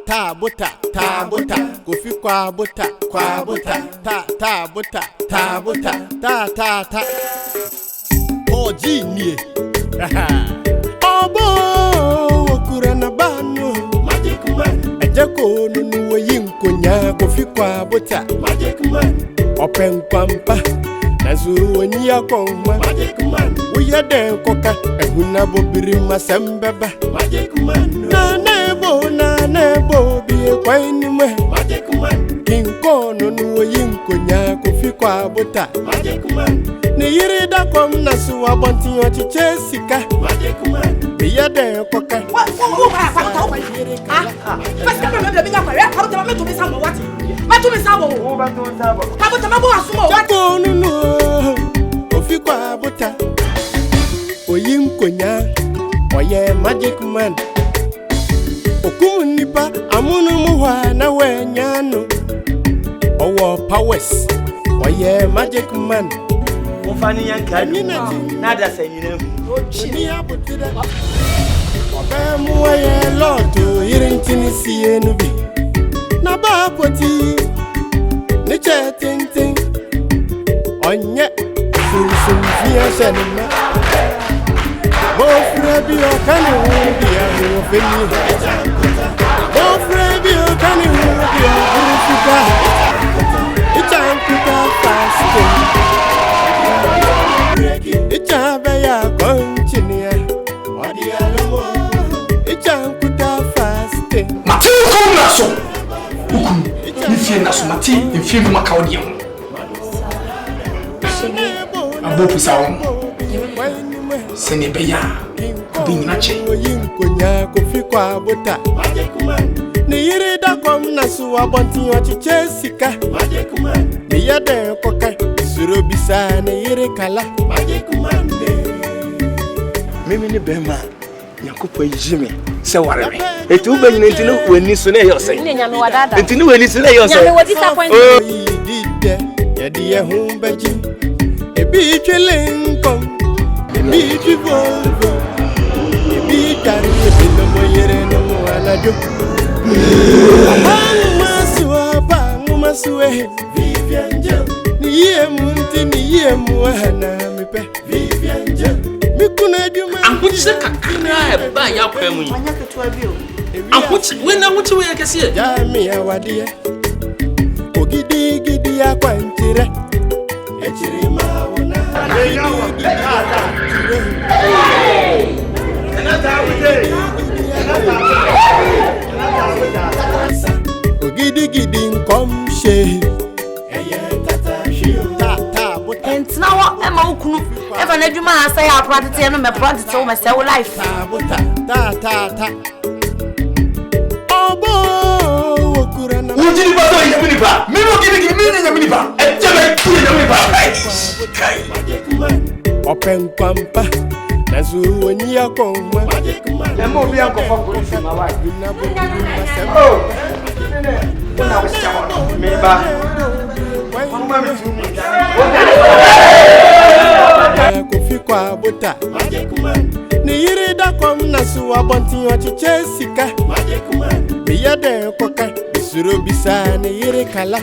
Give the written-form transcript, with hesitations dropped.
buta Kofi kwa buta ta buta ta oh genie obo okura na bano magic man ejeko nunu yinkonya kofi kwa buta magic man open kwampa nazuru wani akoma magic man uye den koka ehuna bobiri masembeba magic man na nebo bi kwani me magic man kinko nunu yinkonya kofi kwa buta magic man ni yiri da kom na suwa bonti ochiche sika magic man biya den koka Oyinkonya oye magic man okunipa amunu muwa na wenyano owo powers oye magic man Mufani yanka na da sanyina ni abutira obamu oye loto irintini sienu bi na ba poti ni chetintin onye sun fiya shanima Bofrebi okani ubia mufeni Bofrebi okani ubia burufuka Ichankuta fasting Ichabe ya konchinia Ichankuta fasting Mati ukum naso Ukum Nifie naso mati Nifie maka odiya Abopu sawo Sene beya Binyina che Oyinkonya kofi kwa buta magic man ni yiri da kom na suwa bonti ochiche sika magic man biya den koka suro bisa ni yiri kala magic man Mimi ni bema Yakupo yijime se wareme etu benyina ntino wani so na yose ntino wani so na yose nyame wodi disappoint dide yedi ye hu beji ebi twelenkom ebi twivolvo ebi kari ebi no yere no alajo Masuwe Vivian Jo ni ye muhana mipe Vivian Jo mikuna juma Ankuji se kakra e ba ya kwemu yi Anya ketua bio Ankuji we na wuti we yakese Jami awadiye Ogidi ya kwantire Echiri mauna Ogidi nkomshe eye tata shio ta buta entina wo e ma ukunu e fa na dwuma asa ya apratete no me practice wo mese wo life buta ta obo okura na Ujiri ba do yamini ba Mino gidi mini yamini ba Ejebe kuri yamini ba Kai Open kwampa Nazu wani akoma Emo bi ankofo polisi ma wa Oh Una usichawa meba Mama mitumi Kofi kwa buta ni yiri da kom na suwa bonti ochiche sika biya den koka bisuro bisa ni yiri kala